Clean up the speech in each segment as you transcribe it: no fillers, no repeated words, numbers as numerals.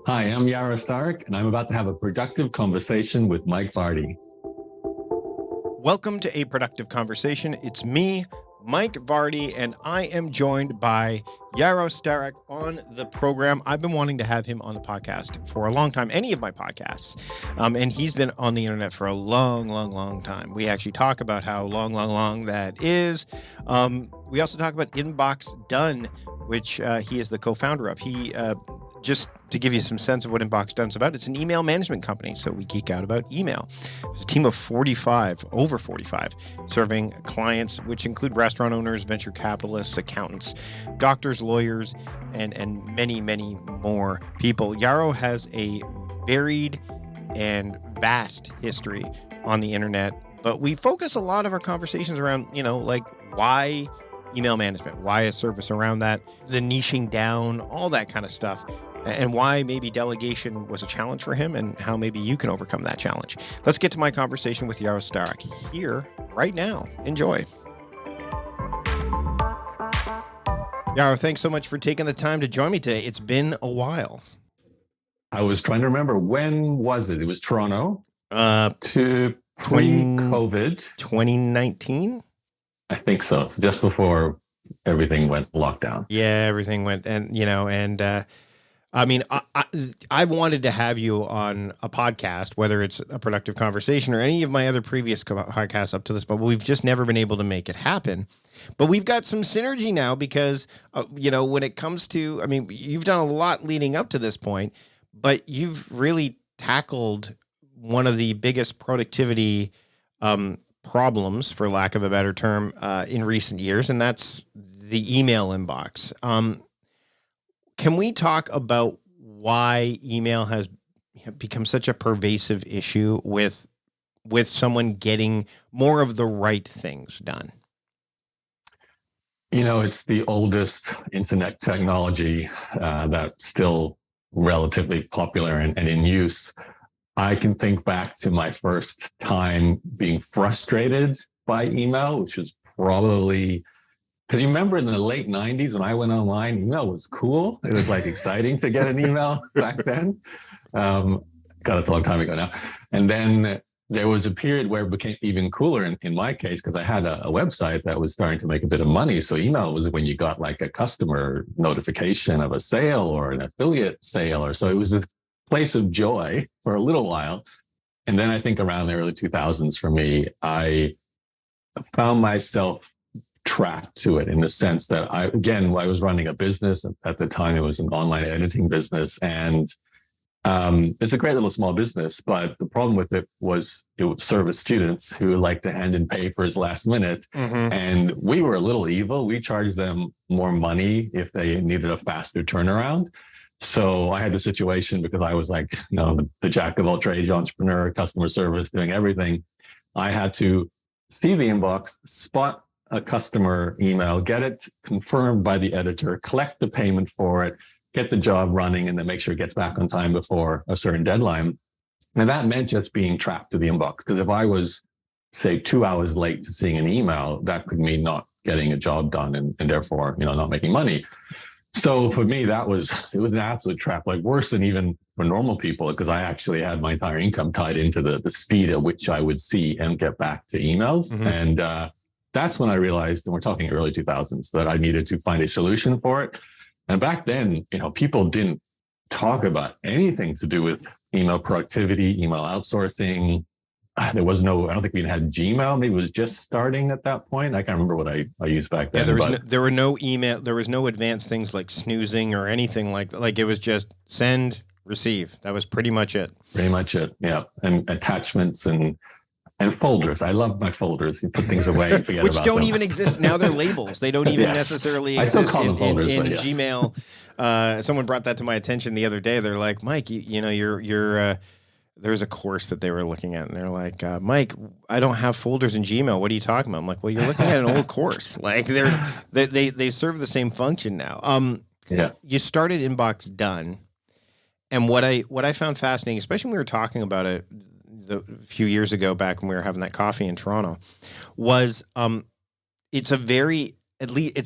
Hi, I'm Yaro Starak, and I'm about to have a productive conversation with Mike Vardy. Welcome to A Productive Conversation. It's me, Mike Vardy, and I am joined by Yaro Starak on the program. I've been wanting to have him on the podcast for a long time, any of my podcasts. And he's been on the internet for a long time. We actually talk about how long that is. We also talk about Inbox Done, which he is the co-founder of. He just to give you some sense of what Inbox Done's about, it's an email management company, so we geek out about email. It's a team of over 45, serving clients, which include restaurant owners, venture capitalists, accountants, doctors, lawyers, and many more people. Yaro has a varied and vast history on the internet, but we focus a lot of our conversations around, like why email management, why a service around that, the niching down, all that kind of stuff, and why maybe delegation was a challenge for him and how maybe you can overcome that challenge. Let's get to my conversation with Yaro Starak here right now. Enjoy. Yaro, thanks so much for taking the time to join me today. It's been a while. I was trying to remember, when was it? It was Toronto to pre-COVID. 2019? I think so. So just before everything went lockdown. Yeah, everything went, I've wanted to have you on a podcast, whether it's A Productive Conversation or any of my other previous podcasts up to this, but we've just never been able to make it happen. But we've got some synergy now because, when it comes to, you've done a lot leading up to this point, but you've really tackled one of the biggest productivity problems, for lack of a better term, in recent years, and that's the email inbox. Can we talk about why email has become such a pervasive issue with someone getting more of the right things done? It's the oldest internet technology that's still relatively popular and in use. I can think back to my first time being frustrated by email, which was probably, because you remember in the late 90s when I went online, email was cool. It was like exciting to get an email back then. God, it's a long time ago now. And then there was a period where it became even cooler in my case, because I had a website that was starting to make a bit of money. So email was when you got like a customer notification of a sale or an affiliate sale, or so it was this place of joy for a little while. And then I think around the early 2000s for me, I found myself trapped to it in the sense that I was running a business. At the time, it was an online editing business. And it's a great little small business, but the problem with it was it would service students who like to hand in papers last minute. Mm-hmm. And we were a little evil. We charged them more money if they needed a faster turnaround. So I had the situation because I was like, the jack of all trades, entrepreneur, customer service, doing everything. I had to see the inbox, spot a customer email, get it confirmed by the editor, collect the payment for it, get the job running, and then make sure it gets back on time before a certain deadline. And that meant just being trapped to the inbox. Because if I was, say, 2 hours late to seeing an email, that could mean not getting a job done and therefore, not making money. So for me, it was an absolute trap, like worse than even for normal people, because I actually had my entire income tied into the speed at which I would see and get back to emails. Mm-hmm. And that's when I realized, and we're talking early 2000s, that I needed to find a solution for it. And back then, people didn't talk about anything to do with email productivity, email outsourcing. There was I don't think we had Gmail. Maybe it was just starting at that point. I can't remember what I used back then. Yeah, there were no email. There was no advanced things like snoozing or anything like that. Like it was just send, receive. That was pretty much it. Pretty much it. Yeah. And attachments and folders. I love my folders. You put things away and forget which about don't them. even exist. Now they're labels. They don't even necessarily exist in yes. Gmail. Someone brought that to my attention the other day. They're like, Mike, you're there's a course that they were looking at, and they're like, Mike, I don't have folders in Gmail. What are you talking about? I'm like, well, you're looking at an old course. Like they serve the same function now. You started Inbox Done, and what I found fascinating, especially when we were talking about it a few years ago, back when we were having that coffee in Toronto, was it's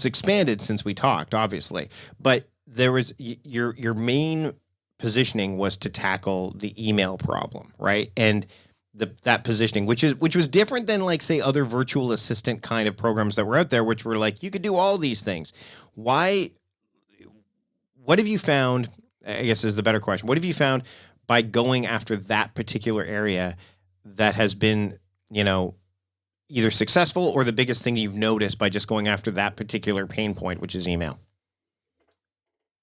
expanded since we talked, obviously, but there was your main positioning was to tackle the email problem, right? And that positioning, which was different than like say other virtual assistant kind of programs that were out there, which were like you could do all these things. Why? What have you found? I guess is the better question. What have you found by going after that particular area that has been, either successful or the biggest thing you've noticed by just going after that particular pain point, which is email?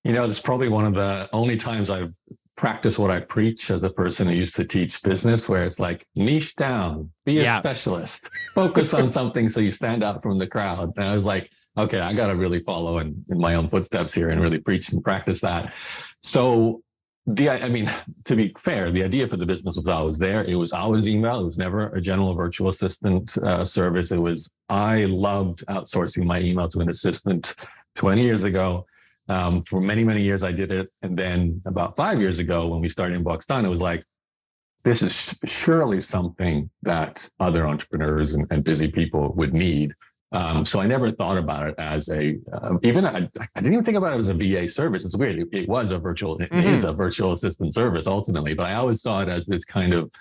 It's probably one of the only times I've practiced what I preach as a person who used to teach business, where it's like niche down, be a specialist, focus on something so you stand out from the crowd. And I was like, okay, I got to really follow in my own footsteps here and really preach and practice that. So to be fair, the idea for the business was always there. It was always email. It was never a general virtual assistant service. I loved outsourcing my email to an assistant 20 years ago. For many, many years I did it. And then about 5 years ago, when we started Inbox Done, it was like, this is surely something that other entrepreneurs and busy people would need. So I never thought about it as I didn't even think about it as a VA service. It's weird. It is a virtual assistant service ultimately, but I always saw it as this kind of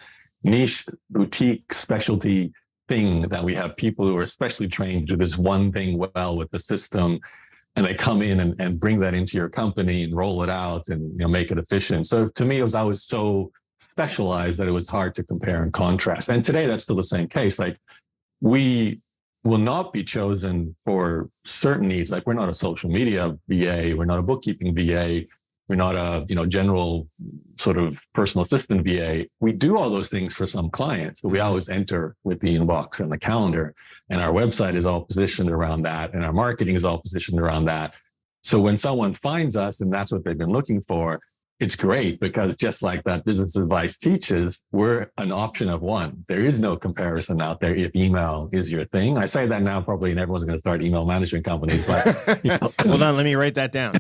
niche boutique specialty thing that we have people who are especially trained to do this one thing well with the system. And they come in and bring that into your company and roll it out and make it efficient. So to me, it was always so specialized that it was hard to compare and contrast. And today, that's still the same case. Like we will not be chosen for certain needs. Like we're not a social media VA, we're not a bookkeeping VA, we're not a general sort of personal assistant VA. We do all those things for some clients, but we always enter with the inbox and the calendar. And our website is all positioned around that, and our marketing is all positioned around that. So when someone finds us and that's what they've been looking for, it's great, because just like that business advice teaches, we're an option of one. There is no comparison out there if email is your thing. I say that now probably, and everyone's going to start email management companies. But hold on, let me write that down.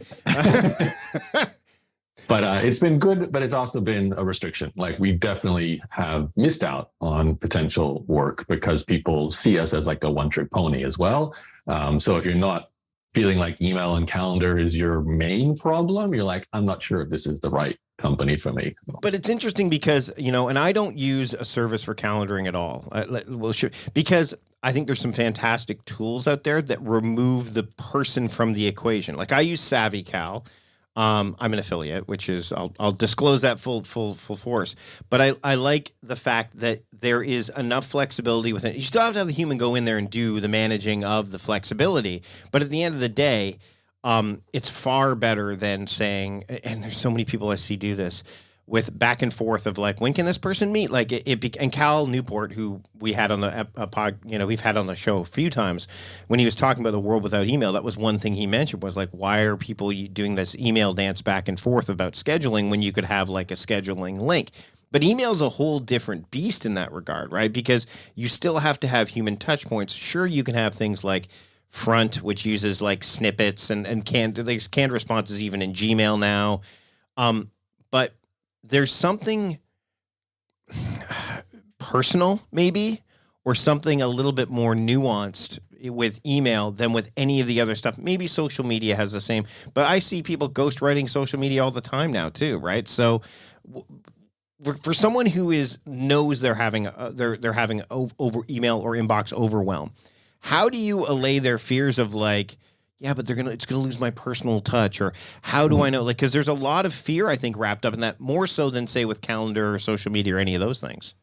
But it's been good, but it's also been a restriction. Like we definitely have missed out on potential work because people see us as like a one-trick pony as well. So if you're not feeling like email and calendar is your main problem, you're like, I'm not sure if this is the right company for me. But it's interesting because, and I don't use a service for calendaring at all. Because I think there's some fantastic tools out there that remove the person from the equation. Like I use SavvyCal. I'm an affiliate, which is I'll disclose that full force. But I like the fact that there is enough flexibility with it. You still have to have the human go in there and do the managing of the flexibility. But at the end of the day, it's far better than saying, and there's so many people I see do this, with back and forth of like, when can this person meet? Like and Cal Newport, who we had on the we've had on the show a few times, when he was talking about the world without email, that was one thing he mentioned was like, why are people doing this email dance back and forth about scheduling when you could have like a scheduling link? But email is a whole different beast in that regard, right? Because you still have to have human touch points. Sure, you can have things like Front, which uses like snippets and canned responses even in Gmail now. But there's something personal maybe, or something a little bit more nuanced with email than with any of the other stuff. Maybe social media has the same, but I see people ghostwriting social media all the time now too, right? So for someone who knows they're having over email or inbox overwhelm, how do you allay their fears of like, yeah, but it's gonna lose my personal touch, or how do I know? Like, because there's a lot of fear, I think, wrapped up in that, more so than say with calendar or social media or any of those things.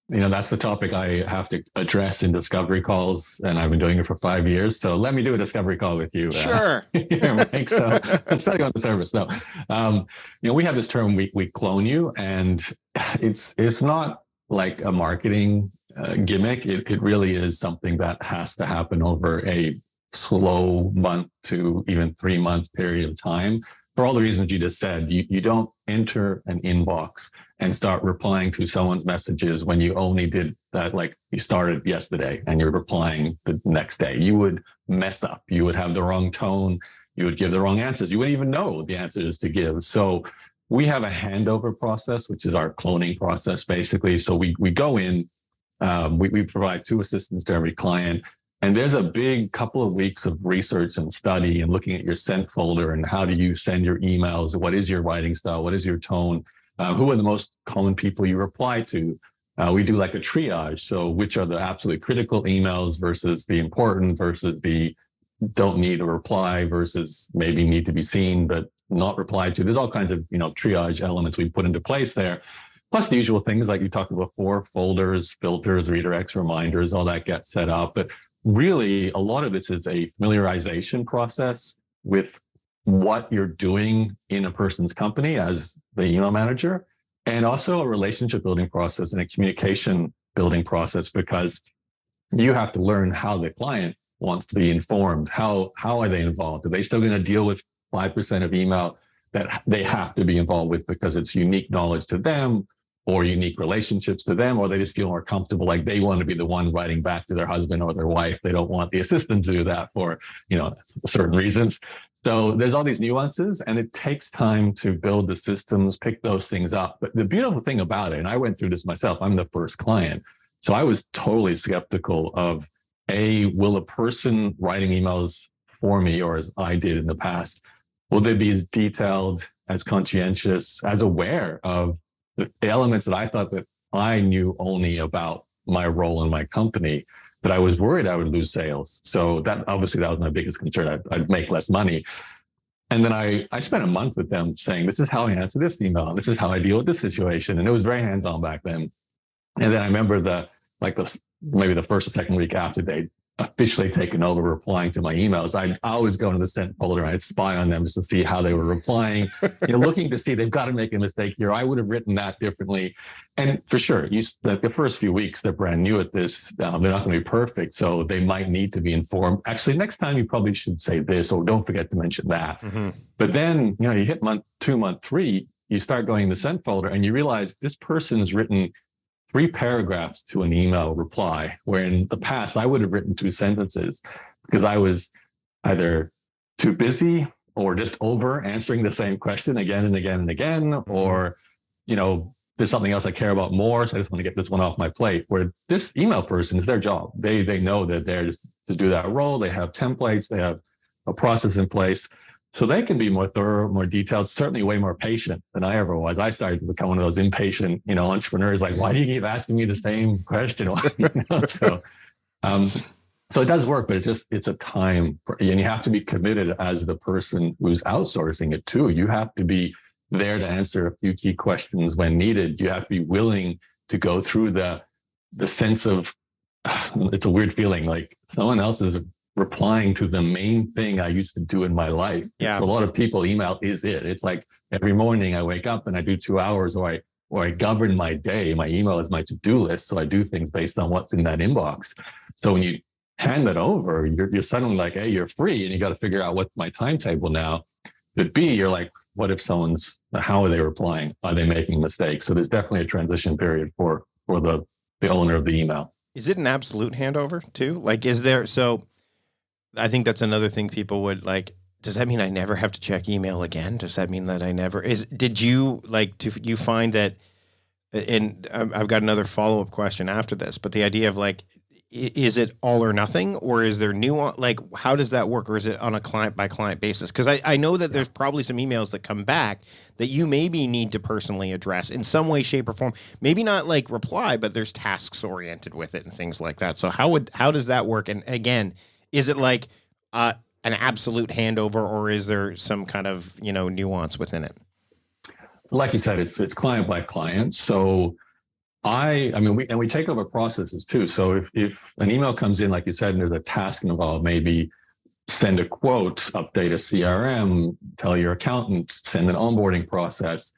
That's the topic I have to address in discovery calls, and I've been doing it for 5 years. So let me do a discovery call with you. Sure. Mike. So let's study on the service. No, we have this term, we clone you, and it's not like a marketing gimmick. It really is something that has to happen over a slow month to even 3 month period of time, for all the reasons you just said. You don't enter an inbox and start replying to someone's messages when you only did that, like you started yesterday and you're replying the next day. You would mess up. You would have the wrong tone. You would give the wrong answers. You wouldn't even know the answers to give. So we have a handover process, which is our cloning process, basically. So we go in, we provide 2 assistants to every client. And there's a big couple of weeks of research and study and looking at your sent folder and how do you send your emails? What is your writing style? What is your tone? Who are the most common people you reply to? We do like a triage. So which are the absolutely critical emails versus the important versus the don't need a reply versus maybe need to be seen but not replied to. There's all kinds of, triage elements we put into place there. Plus the usual things like you talked about before, folders, filters, redirects, reminders, all that gets set up. But really, a lot of this is a familiarization process with what you're doing in a person's company as the email manager, and also a relationship building process and a communication building process, because you have to learn how the client wants to be informed. How are they involved? Are they still going to deal with 5% of email that they have to be involved with because it's unique knowledge to them or unique relationships to them, or they just feel more comfortable, like they want to be the one writing back to their husband or their wife. They don't want the assistant to do that for, certain reasons. So there's all these nuances, and it takes time to build the systems, pick those things up. But the beautiful thing about it, and I went through this myself, I'm the first client. So I was totally skeptical of, will a person writing emails for me, or as I did in the past, will they be as detailed, as conscientious, as aware of the elements that I thought that I knew only about my role in my company, that I was worried I would lose sales. So that was my biggest concern. I'd make less money. And then I spent a month with them saying, this is how I answer this email. This is how I deal with this situation. And it was very hands-on back then. And then I remember maybe the first or second week after they'd officially taken over replying to my emails, I'd always go into the sent folder and I'd spy on them just to see how they were replying, looking to see they've got to make a mistake here. I would have written that differently. And for sure, the first few weeks, they're brand new at this. They're not going to be perfect. So they might need to be informed. Actually, next time you probably should say this, or don't forget to mention that. Mm-hmm. But then, you hit month 2, month 3, you start going in the sent folder and you realize this person's written 3 paragraphs to an email reply, where in the past I would have written 2 sentences because I was either too busy or just over answering the same question again and again and again, or, there's something else I care about more, so I just want to get this one off my plate. Where this email person is their job. They know that they're just to do that role. They have templates, they have a process in place. So they can be more thorough, more detailed, certainly way more patient than I ever was. I started to become one of those impatient, entrepreneurs. Like, why do you keep asking me the same question? So it does work, but it's a time, and you have to be committed as the person who's outsourcing it too. You have to be there to answer a few key questions when needed. You have to be willing to go through the sense of, it's a weird feeling, like someone else is replying to the main thing I used to do in my life. Yeah. For a lot of people, email is it. It's like every morning I wake up and I do 2 hours, or I govern my day. My email is my to-do list. So I do things based on what's in that inbox. So when you hand that over, you're suddenly like, hey, you're free, and you got to figure out what's my timetable now. But B, you're like, what if how are they replying? Are they making mistakes? So there's definitely a transition period for the owner of the email. Is it an absolute handover too? Like, so I think that's another thing people would like. Does that mean I never have to check email again? Does that mean that I never did you you find that, and I've got another follow-up question after this, but the idea of like, is it all or nothing, or is there nuance? Like, how does that work? Or is it on a client by client basis? Because I know that there's probably some emails that come back that you maybe need to personally address in some way, shape, or form. Maybe not like reply, but there's tasks oriented with it and things like that. So how does that work? And again, is it like an absolute handover, or is there some kind of nuance within it? Like you said, it's client by client. So we take over processes too. So if an email comes in, like you said, and there's a task involved, maybe send a quote, update a CRM, tell your accountant, send an onboarding process.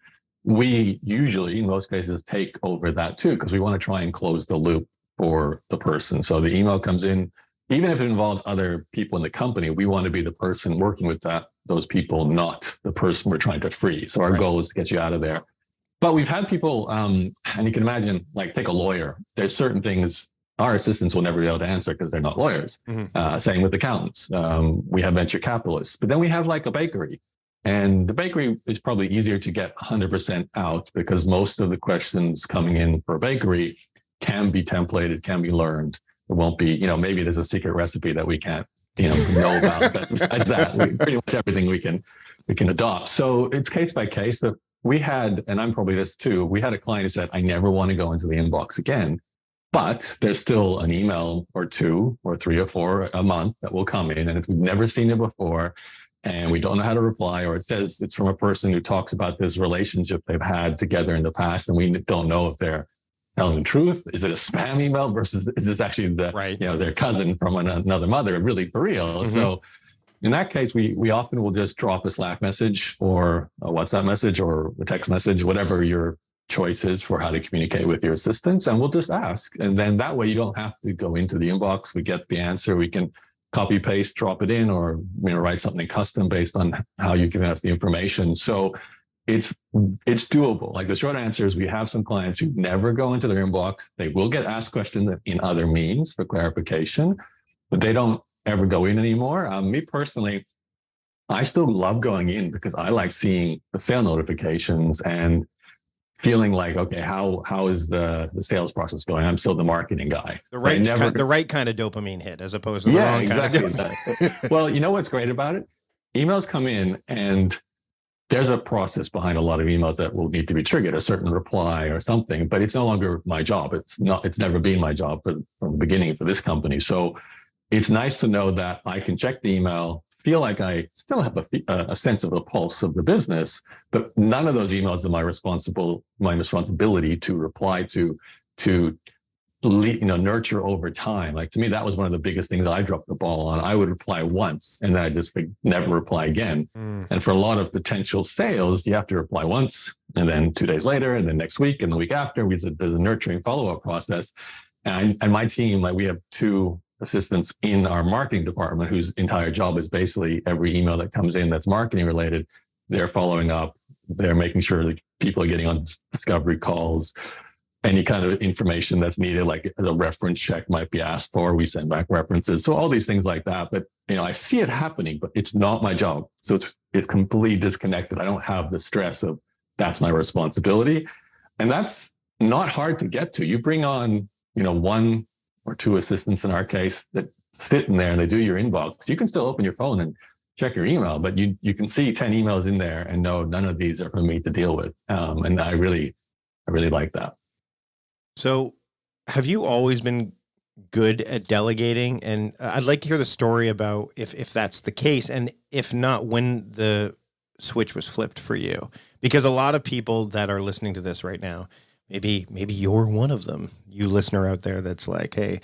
We usually, in most cases, take over that too, because we want to try and close the loop for the person. So the email comes in, even if it involves other people in the company, we want to be the person working with those people, not the person we're trying to free. So our goal is to get you out of there. But we've had people, and you can imagine, like, take a lawyer. There's certain things our assistants will never be able to answer because they're not lawyers. Mm-hmm. Same with accountants. We have venture capitalists. But then we have like a bakery. And the bakery is probably easier to get 100% out because most of the questions coming in for a bakery can be templated, can be learned. It won't be, maybe there's a secret recipe that we can't, know about. But besides that, pretty much everything we can adopt. So it's case by case. But we had, and I'm probably this too, we had a client who said, I never want to go into the inbox again. But there's still an email or two or three or four a month that will come in, and we've never seen it before, and we don't know how to reply, or it says it's from a person who talks about this relationship they've had together in the past, and we don't know if they're telling the truth. Is it a spam email versus is this actually their cousin from another mother, really for real? Mm-hmm. So in that case, we often will just drop a Slack message or a WhatsApp message or a text message, whatever your choices for how to communicate with your assistants, and we'll just ask. And then that way you don't have to go into the inbox. We get the answer. We can copy paste, drop it in, or write something custom based on how you've given us the information. So it's doable. Like the short answer is we have some clients who never go into their inbox. They will get asked questions in other means for clarification, but they don't ever go in anymore. Me personally, I still love going in because I like seeing the sale notifications and feeling like, okay, how is the sales process going? I'm still the marketing guy. The right kind of dopamine hit as opposed to the wrong exactly. kind of dopamine. Well, you know what's great about it? Emails come in and there's a process behind a lot of emails that will need to be triggered, a certain reply or something, but it's no longer my job. It's never been my job from the beginning for this company. So it's nice to know that I can check the email, feel like I still have a sense of the pulse of the business, but none of those emails are my responsibility to reply to nurture over time. Like to me, that was one of the biggest things I dropped the ball on. I would reply once and then I just never reply again. And for a lot of potential sales, you have to reply once and then 2 days later and then next week and the week after. There's a nurturing follow-up process. And my team, we have 2 assistants in our marketing department whose entire job is basically every email that comes in that's marketing related, they're following up, they're making sure that people are getting on discovery calls, any kind of information that's needed, like a reference check might be asked for, we send back references. So all these things like that. But I see it happening, but it's not my job. So it's completely disconnected. I don't have the stress of that's my responsibility. And that's not hard to get to. You bring on, 1 or 2 assistants in our case that sit in there and they do your inbox. You can still open your phone and check your email, but you can see 10 emails in there and no, none of these are for me to deal with. And I really like that. So have you always been good at delegating? And I'd like to hear the story about if that's the case, and if not, when the switch was flipped for you. Because a lot of people that are listening to this right now, maybe you're one of them, you listener out there that's like, hey,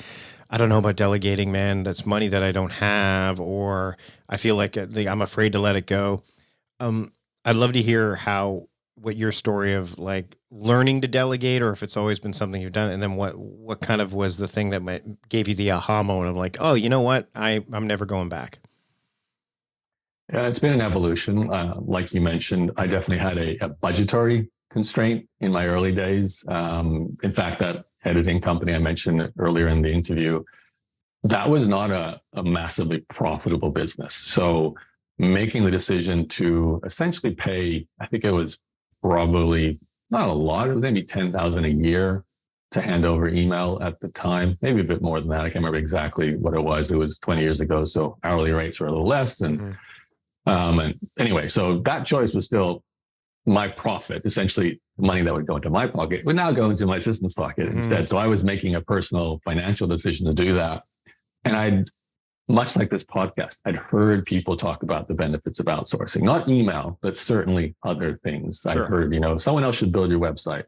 I don't know about delegating, man. That's money that I don't have, or I feel like I'm afraid to let it go. I'd love to hear what your story of like learning to delegate, or if it's always been something you've done, and then what kind of was the thing that gave you the aha moment of like, oh, you know what, I'm never going back. Yeah, it's been an evolution. Like you mentioned, I definitely had a budgetary constraint in my early days. In fact, that editing company I mentioned earlier in the interview, that was not a massively profitable business. So making the decision to essentially pay, I think it was probably not a lot, it was maybe $10,000 a year to hand over email at the time, maybe a bit more than that. I can't remember exactly what it was. It was 20 years ago, so hourly rates were a little less. And anyway, so that choice was still my profit, essentially money that would go into my pocket would now go into my assistant's pocket instead. So I was making a personal financial decision to do that. And much like this podcast, I'd heard people talk about the benefits of outsourcing, not email, but certainly other things. Sure. I heard, someone else should build your website.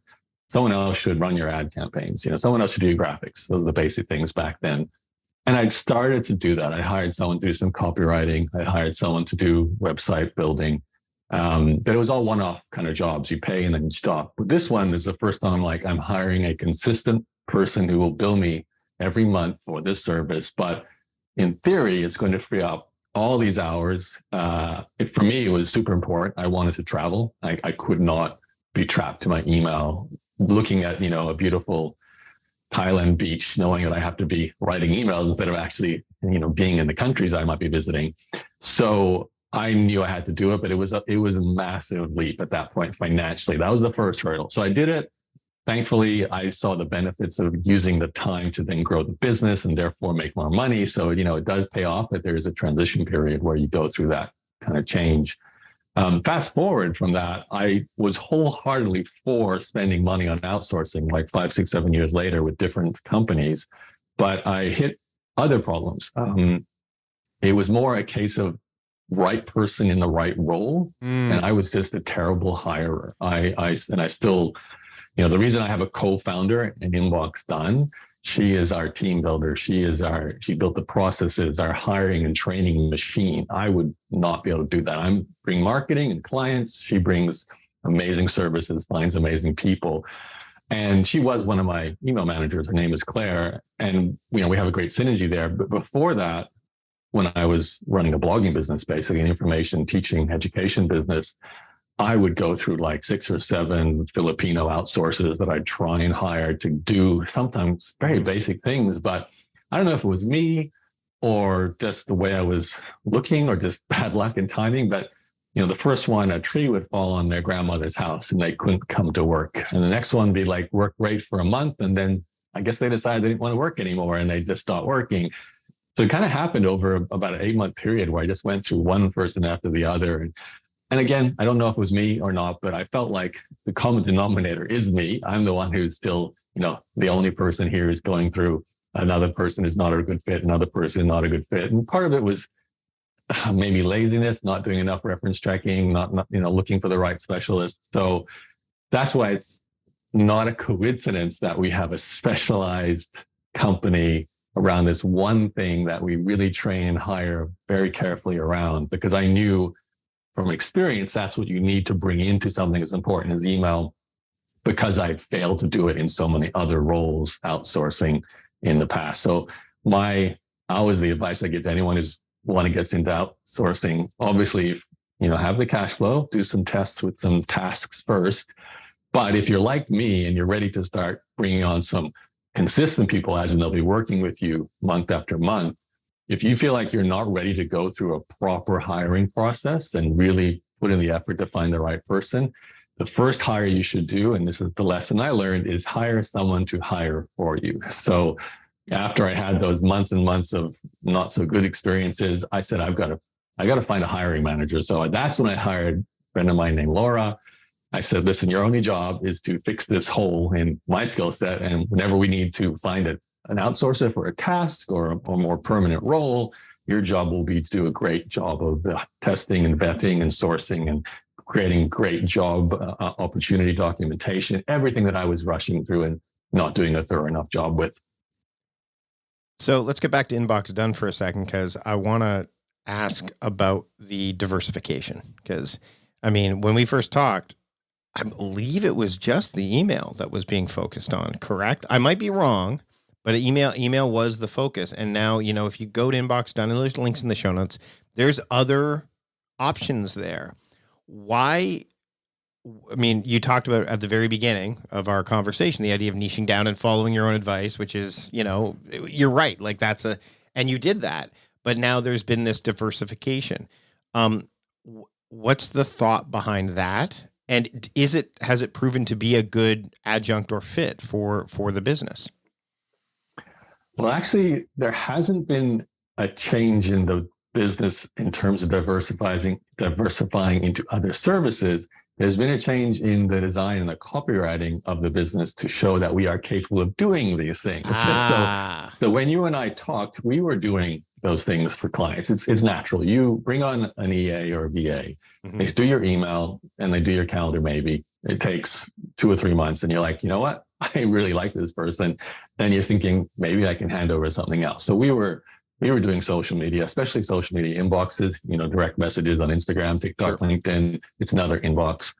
Someone else should run your ad campaigns. Someone else should do your graphics. Those are the basic things back then. And I'd started to do that. I hired someone to do some copywriting. I hired someone to do website building. But it was all one-off kind of jobs. You pay and then you stop. But this one is the first time I'm hiring a consistent person who will bill me every month for this service. But in theory, it's going to free up all these hours. For me, it was super important. I wanted to travel. I could not be trapped to my email, looking at, a beautiful Thailand beach, knowing that I have to be writing emails instead of actually, being in the countries I might be visiting. So I knew I had to do it, but it was a massive leap at that point financially. That was the first hurdle. So I did it. thankfully, I saw the benefits of using the time to then grow the business and therefore make more money. So, it does pay off, but there is a transition period where you go through that kind of change. Fast forward from that, I was wholeheartedly for spending money on outsourcing like 5, 6, 7 years later with different companies, but I hit other problems. It was more a case of right person in the right role. And I was just a terrible hirer. I still, the reason I have a co-founder in Inbox Done, she is our team builder. She built the processes, our hiring and training machine. I would not be able to do that. I bring marketing and clients. She brings amazing services, finds amazing people. And she was one of my email managers. Her name is Claire. And, we have a great synergy there. But before that, when I was running a blogging business, basically an information teaching education business, I would go through like 6 or 7 Filipino outsourcers that I'd try and hire to do sometimes very basic things. But I don't know if it was me or just the way I was looking or just bad luck and timing. But, the first one, a tree would fall on their grandmother's house and they couldn't come to work. And the next one would be like work great for a month. And then I guess they decided they didn't want to work anymore and they just stopped working. So it kind of happened over about an 8-month period where I just went through one person after the other. And again, I don't know if it was me or not, but I felt like the common denominator is me. I'm the one who's still, the only person here is going through. Another person is not a good fit. Another person is not a good fit. And part of it was maybe laziness, not doing enough reference checking, not looking for the right specialist. So that's why it's not a coincidence that we have a specialized company around this one thing that we really train and hire very carefully around, because I knew from experience, that's what you need to bring into something as important as email, because I failed to do it in so many other roles, outsourcing in the past. So always the advice I give to anyone is want to get into outsourcing, obviously, have the cash flow, do some tests with some tasks first. But if you're like me and you're ready to start bringing on some consistent people, as in they'll be working with you month after month, if you feel like you're not ready to go through a proper hiring process and really put in the effort to find the right person, the first hire you should do, and this is the lesson I learned, is hire someone to hire for you. So after I had those months and months of not so good experiences, I said, I got to find a hiring manager. So that's when I hired a friend of mine named Laura. I said, listen, your only job is to fix this hole in my skill set. And whenever we need to find an outsourcer for a task or a more permanent role, your job will be to do a great job of the testing and vetting and sourcing and creating great job opportunity documentation, everything that I was rushing through and not doing a thorough enough job with. So let's get back to Inbox Done for a second, because I want to ask about the diversification. Because, when we first talked, I believe it was just the email that was being focused on, correct? I might be wrong, but email was the focus. And now, if you go to Inbox Done, and there's links in the show notes, there's other options there. Why? You talked about at the very beginning of our conversation, the idea of niching down and following your own advice, which is, you're right. Like and you did that, but now there's been this diversification. What's the thought behind that? And has it proven to be a good adjunct or fit for the business? Well, actually, there hasn't been a change in the business in terms of diversifying into other services. There's been a change in the design and the copywriting of the business to show that we are capable of doing these things. So when you and I talked, we were doing those things for clients. It's natural. You bring on an EA or a VA, they do your email and they do your calendar maybe. It takes 2 or 3 months and you're like, you know what? I really like this person. Then you're thinking, maybe I can hand over something else. So we were doing social media, especially social media inboxes, direct messages on Instagram, TikTok, sure. LinkedIn. It's another inbox.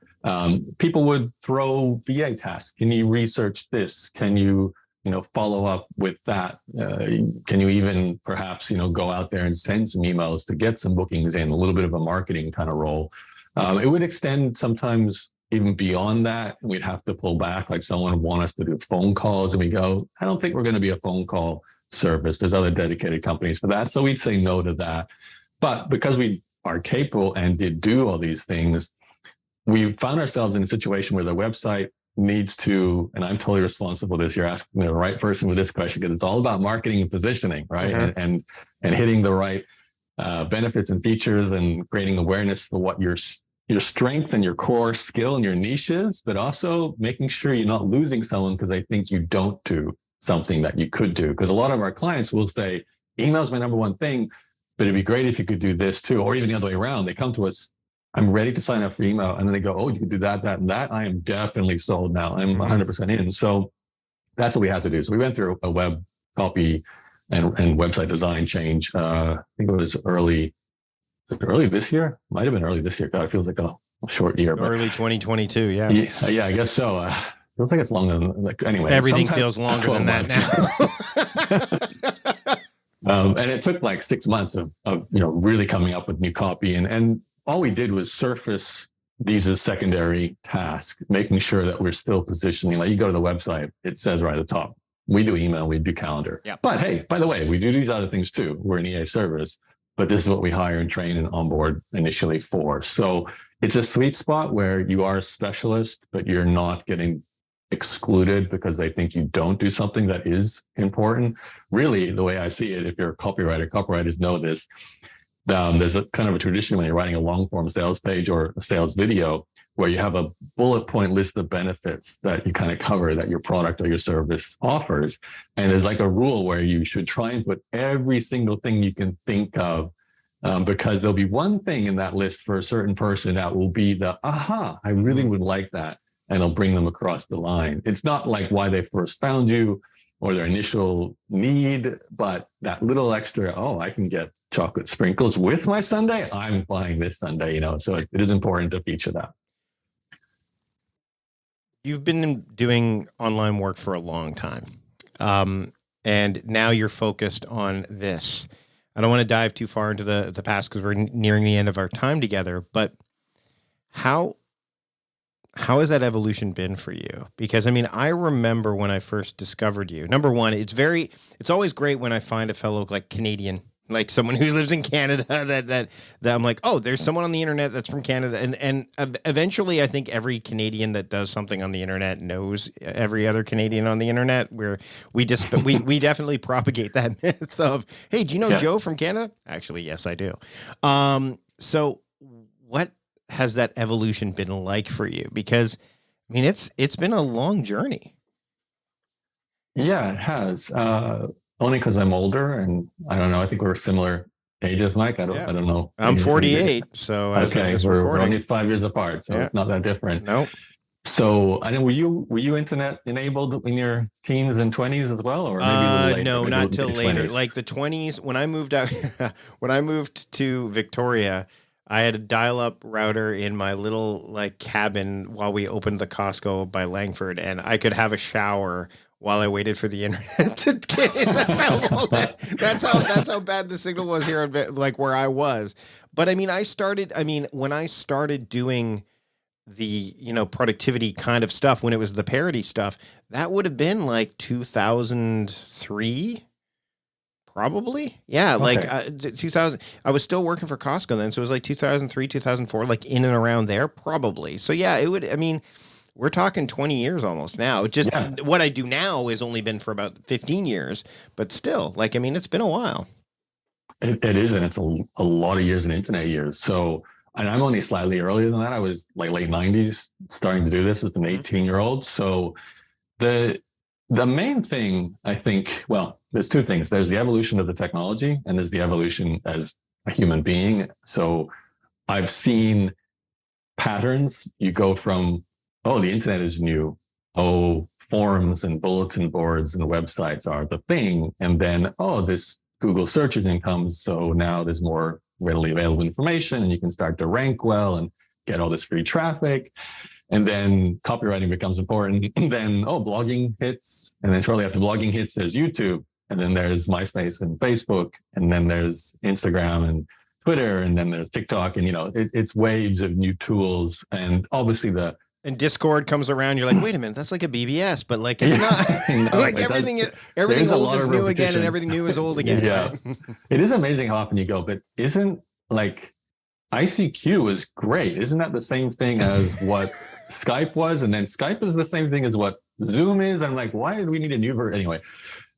People would throw VA tasks. Can you research this? Can you, follow up with that? Can you even perhaps, go out there and send some emails to get some bookings in, a little bit of a marketing kind of role. It would extend sometimes even beyond that. We'd have to pull back, like someone would want us to do phone calls and we go, I don't think we're going to be a phone call service. There's other dedicated companies for that. So we'd say no to that. But because we are capable and did do all these things, we found ourselves in a situation where the website needs to, and I'm totally responsible for this. You're asking the right person with this question because it's all about marketing and positioning, right? And hitting the right benefits and features and creating awareness for what your strength and your core skill and your niche is, but also making sure you're not losing someone because they think you don't do something that you could do. Because a lot of our clients will say, email is my number one thing, but it'd be great if you could do this too, or even the other way around. They come to us, I'm ready to sign up for email. And then they go, oh, you can do that, that, and that. I am definitely sold now. I'm 100% in. So that's what we had to do. So we went through a web copy and website design change. I think it was early this year. Might have been early this year. God, it feels like a short year. Early 2022. Yeah. Yeah, I guess so. Feels like it's longer than, like, anyway. Everything feels longer than that now. And it took like 6 months of really coming up with new copy. And all we did was surface these as secondary tasks, making sure that we're still positioning. Like, you go to the website, it says right at the top, we do email, we do calendar. Yep. But hey, by the way, we do these other things too. We're an EA service, but this is what we hire and train and onboard initially for. So it's a sweet spot where you are a specialist, but you're not getting excluded because they think you don't do something that is important. Really, the way I see it, if you're a copywriter, copywriters know this. There's a kind of a tradition when you're writing a long form sales page or a sales video where you have a bullet point list of benefits that you kind of cover that your product or your service offers. And there's like a rule where you should try and put every single thing you can think of, because there'll be one thing in that list for a certain person that will be the, aha, I really would like that. And it'll bring them across the line. It's not like why they first found you or their initial need, but that little extra, oh, I can get chocolate sprinkles with my sundae. I'm buying this sundae, so it is important to feature that. You've been doing online work for a long time. And now you're focused on this. I don't want to dive too far into the past because we're nearing the end of our time together, but how has that evolution been for you? Because I remember when I first discovered you. Number one, it's always great when I find a fellow like Canadian, like someone who lives in Canada that I'm like, oh, there's someone on the internet that's from Canada. And eventually I think every Canadian that does something on the internet knows every other Canadian on the internet, where we definitely propagate that myth of, hey, do you know Joe from Canada? Actually, yes, I do. So what has that evolution been like for you? Because it's been a long journey. Yeah, it has. Only because I'm older, and I don't know. I think we're similar ages, Mike. I don't know. I'm 48, so okay, we're only 5 years apart, so it's not that different. Nope. So I know, were you internet enabled in your teens and 20s as well, or maybe a little later? No, not till later. Like the 20s, when I moved out, when I moved to Victoria, I had a dial-up router in my little cabin while we opened the Costco by Langford, and I could have a shower while I waited for the internet to get in. That's how bad the signal was here, where I was. But when I started doing the productivity kind of stuff, when it was the parody stuff, that would have been 2003. Probably. Yeah. Okay. 2000, I was still working for Costco then. So it was 2003, 2004, in and around there, probably. So yeah, it would, we're talking 20 years almost now. Just what I do now has only been for about 15 years, but still it's been a while. It is. And it's a lot of years in internet years. So, and I'm only slightly earlier than that. I was late 90s starting to do this as an 18-year-old. So the main thing, I think, well, there's two things. There's the evolution of the technology, and there's the evolution as a human being. So I've seen patterns. You go from, oh, the internet is new. Oh, forums and bulletin boards and websites are the thing. And then, oh, this Google search engine comes. So now there's more readily available information, and you can start to rank well and get all this free traffic. And then copywriting becomes important. And then, blogging hits. And then shortly after blogging hits, there's YouTube. And then there's MySpace and Facebook. And then there's Instagram and Twitter. And then there's TikTok. And, it's waves of new tools. And obviously and Discord comes around. You're like, wait a minute, that's like a BBS, but it's not. No, everything old is new again, and everything new is old again. Yeah. Right? It is amazing how often you go, but isn't ICQ is great. Isn't that the same thing as what Skype was, and then Skype is the same thing as what Zoom is. I'm like, why do we need a new version? Anyway,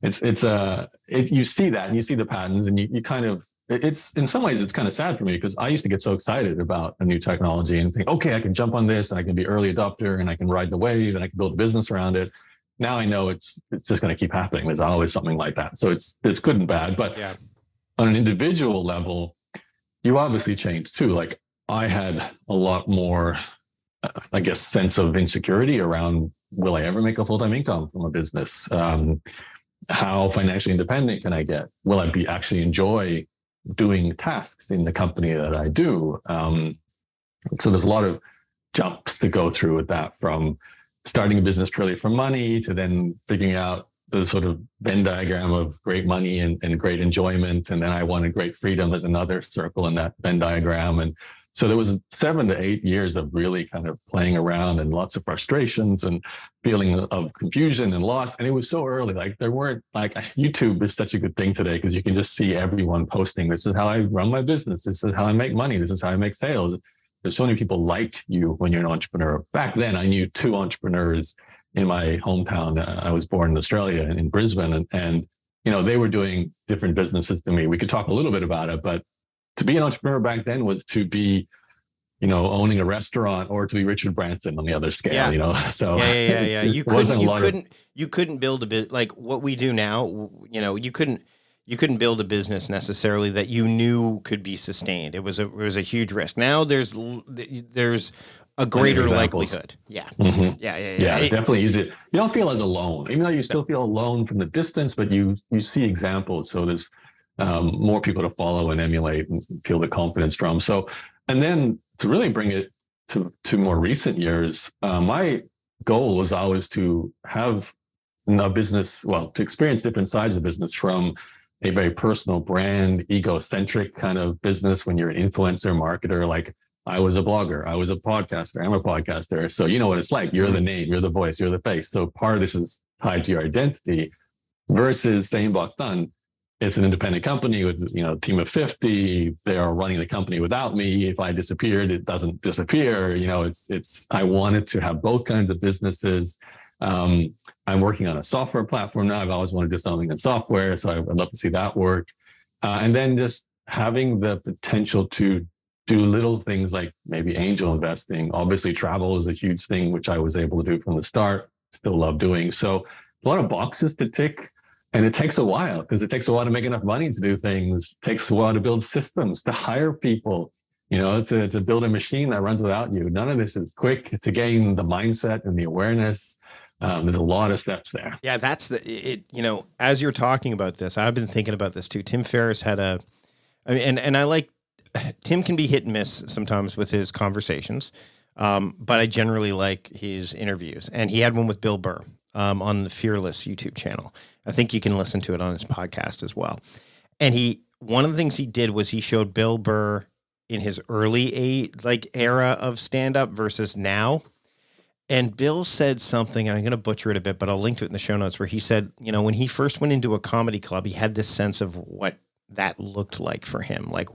you see that and you see the patterns, and you kind of, it's in some ways it's kind of sad for me, because I used to get so excited about a new technology and think, okay, I can jump on this and I can be early adopter and I can ride the wave and I can build a business around it. Now I know it's just going to keep happening. There's always something like that. So it's good and bad. But yeah, on an individual level, you obviously change too. Like I had a lot more, I guess, sense of insecurity around, will I ever make a full-time income from a business? How financially independent can I get? Will I actually enjoy doing tasks in the company that I do? So there's a lot of jumps to go through with that, from starting a business purely for money to then figuring out the sort of Venn diagram of great money and great enjoyment. And then I wanted great freedom as another circle in that Venn diagram. And so there was 7 to 8 years of really kind of playing around and lots of frustrations and feeling of confusion and loss. And it was so early, like there weren't, like, YouTube is such a good thing today because you can just see everyone posting, this is how I run my business. This is how I make money. This is how I make sales. There's so many people like you when you're an entrepreneur. Back then, I knew 2 entrepreneurs in my hometown. I was born in Australia, in Brisbane, and you know, they were doing different businesses than me. We could talk a little bit about it, but to be an entrepreneur back then was to be, you know, owning a restaurant or to be Richard Branson on the other scale. Yeah. You know, so yeah. You couldn't build a bit like what we do now. You know, you couldn't build a business necessarily that you knew could be sustained. It was a huge risk. Now there's a greater likelihood. Yeah. Mm-hmm. Yeah. It's definitely easy. You don't feel as alone, even though you still feel alone from the distance, but you see examples. So there's more people to follow and emulate and feel the confidence from. So, and then to really bring it to more recent years, my goal was always to have a business, well, to experience different sides of business, from a very personal brand, egocentric kind of business when you're an influencer marketer. Like I was a blogger, I was a podcaster, I'm a podcaster. So you know what it's like. You're the name, you're the voice, you're the face. So part of this is tied to your identity, versus saying, box done. It's an independent company with, you know, a team of 50. They are running the company without me. If I disappeared, it doesn't disappear. You know, I wanted to have both kinds of businesses. I'm working on a software platform now. I've always wanted to do something in software, so I'd love to see that work. And then just having the potential to do little things like maybe angel investing. Obviously, travel is a huge thing, which I was able to do from the start. Still love doing. So a lot of boxes to tick. And it takes a while, because it takes a while to make enough money to do things. It takes a while to build systems, to hire people. You know, to build a machine that runs without you. None of this is quick. To gain the mindset and the awareness, there's a lot of steps there. Yeah, that's you know, as you're talking about this, I've been thinking about this too. Tim Ferriss had and I like, Tim can be hit and miss sometimes with his conversations, but I generally like his interviews. And he had one with Bill Burr on the Fearless YouTube channel. I think you can listen to it on his podcast as well. And one of the things he did was he showed Bill Burr in his early era of stand-up versus now. And Bill said something, and I'm going to butcher it a bit, but I'll link to it in the show notes, where he said, you know, when he first went into a comedy club, he had this sense of what that looked like for him, like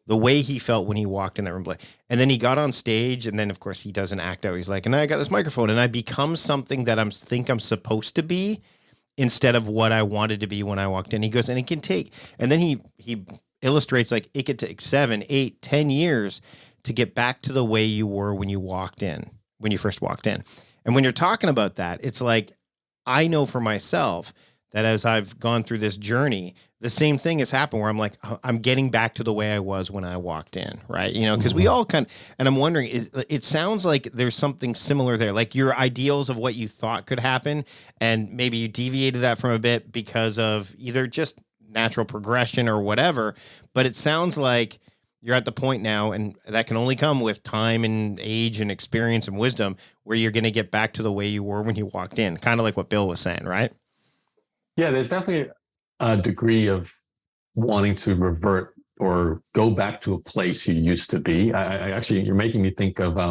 the way he felt when he walked in that room. And then he got on stage, and then of course he does an act out. He's like, and I got this microphone, and I become something that I'm supposed to be instead of what I wanted to be when I walked in. He goes, and it can take, and then he illustrates like it could take 7, 8, 10 years to get back to the way you were when you first walked in. And when you're talking about that, it's like, I know for myself that as I've gone through this journey, the same thing has happened where I'm like, I'm getting back to the way I was when I walked in, right? You know, because we all and I'm wondering, it sounds like there's something similar there, like your ideals of what you thought could happen, and maybe you deviated that from a bit because of either just natural progression or whatever, but it sounds like you're at the point now, and that can only come with time and age and experience and wisdom, where you're going to get back to the way you were when you walked in, kind of like what Bill was saying, right? Yeah, there's definitely a degree of wanting to revert or go back to a place you used to be. I actually, you're making me think of, I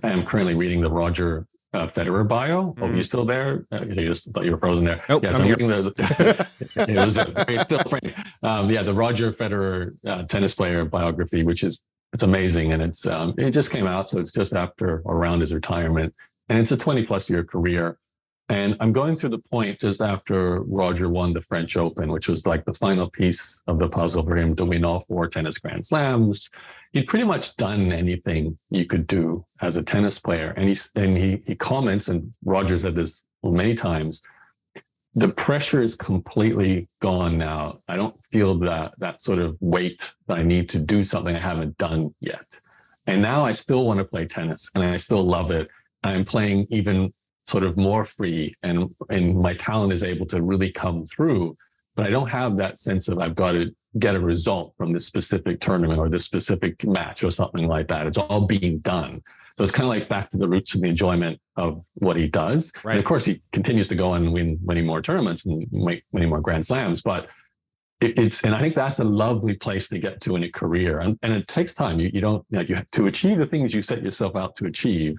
am currently reading the Roger Federer bio. Oh, you still there? You just thought you were frozen there. Nope, yes, I'm reading it was very still funny. The Roger Federer tennis player biography, which is it's amazing. And it just came out. So it's just after or around his retirement. And it's a 20 plus year career. And I'm going through the point just after Roger won the French Open, which was like the final piece of the puzzle for him to win all 4 tennis Grand Slams. He'd pretty much done anything you could do as a tennis player. And he comments, and Roger said this many times, the pressure is completely gone now. I don't feel that sort of weight that I need to do something I haven't done yet. And now I still want to play tennis, and I still love it. I'm playing even sort of more free, and my talent is able to really come through, but I don't have that sense of I've got to get a result from this specific tournament or this specific match or something like that. It's all being done. So it's kind of like back to the roots of the enjoyment of what he does. Right. And of course, he continues to go on and win many more tournaments and make many more Grand Slams, but and I think that's a lovely place to get to in a career. And it takes time. You don't, you have to achieve the things you set yourself out to achieve,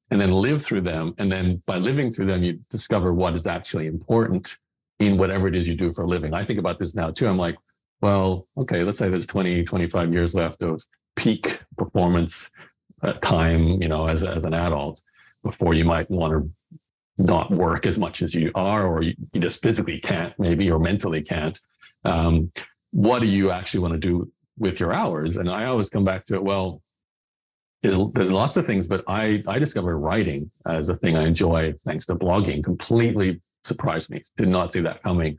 and then live through them. And then by living through them, you discover what is actually important in whatever it is you do for a living. I think about this now too. I'm like, well, okay, let's say there's 20, 25 years left of peak performance time, as an adult, before you might want to not work as much as you are, or you just physically can't maybe, or mentally can't. What do you actually want to do with your hours? And I always come back to it. Well, there's lots of things, but I discovered writing as a thing I enjoy thanks to blogging. Completely surprised me. Did not see that coming.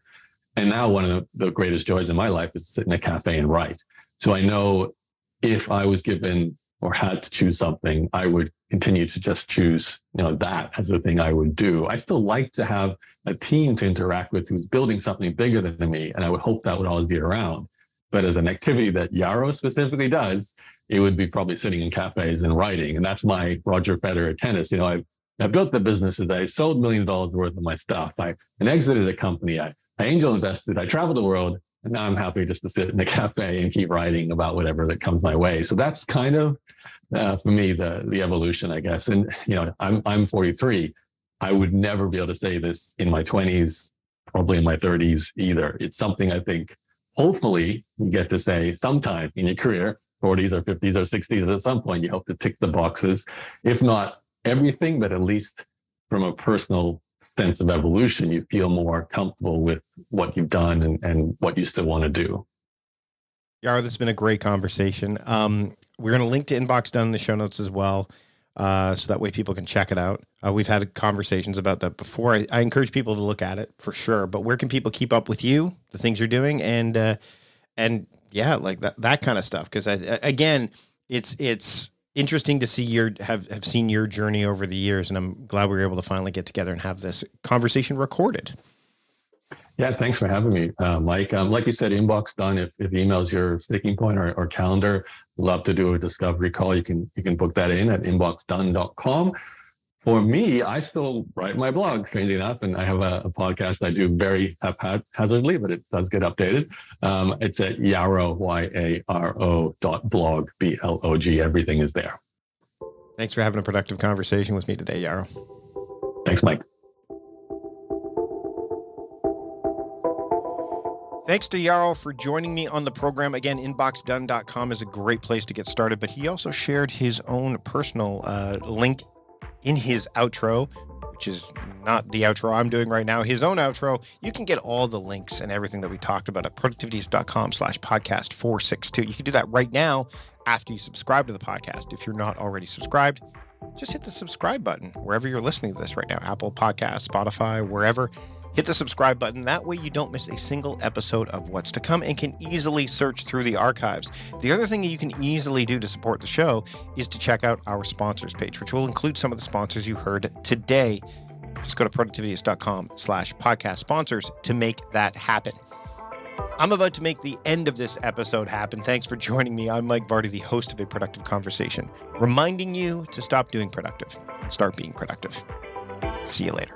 And now one of the greatest joys in my life is to sit in a cafe and write. So I know if I was given or had to choose something, I would continue to just choose, that as the thing I would do. I still like to have a team to interact with who's building something bigger than me. And I would hope that would always be around. But as an activity that Yaro specifically does, it would be probably sitting in cafes and writing. And that's my Roger Federer tennis. I've built the businesses. I sold $1 million worth of my stuff. I exited a company. I angel invested. I traveled the world. And now I'm happy just to sit in a cafe and keep writing about whatever that comes my way. So that's kind of, for me, the evolution, I guess. And, I'm 43. I would never be able to say this in my 20s, probably in my 30s either. It's something I think, hopefully, you get to say sometime in your career, 40s or 50s or 60s, at some point, you hope to tick the boxes. If not everything, but at least from a personal sense of evolution, you feel more comfortable with what you've done and what you still want to do. Yaro, this has been a great conversation. We're going to link to Inbox Done in the show notes as well, so that way people can check it out. We've had conversations about that before. I encourage people to look at it for sure, but where can people keep up with you, the things you're doing, and yeah, like that kind of stuff? Because again, it's interesting to see have seen your journey over the years, and I'm glad we were able to finally get together and have this conversation recorded. Yeah, thanks for having me, Mike. Like you said, Inbox Done. If email's your sticking point or calendar, love to do a discovery call. You can book that in at inboxdone.com. For me, I still write my blog, strangely enough, and I have a podcast I do very haphazardly, but it does get updated. It's at Yaro, YARO.blog, BLOG. Everything is there. Thanks for having a productive conversation with me today, Yaro. Thanks, Mike. Thanks to Yaro for joining me on the program. Again, inboxdone.com is a great place to get started, but he also shared his own personal link in his outro, which is not the outro I'm doing right now, his own outro. You can get all the links and everything that we talked about at productivities.com/podcast462. You can do that right now after you subscribe to the podcast. If you're not already subscribed, just hit the subscribe button wherever you're listening to this right now, Apple Podcasts, Spotify, wherever. Hit the subscribe button. That way you don't miss a single episode of what's to come and can easily search through the archives. The other thing that you can easily do to support the show is to check out our sponsors page, which will include some of the sponsors you heard today. Just go to productivities.com/podcast sponsors to make that happen. I'm about to make the end of this episode happen. Thanks for joining me. I'm Mike Vardy, the host of A Productive Conversation, reminding you to stop doing productive and start being productive. See you later.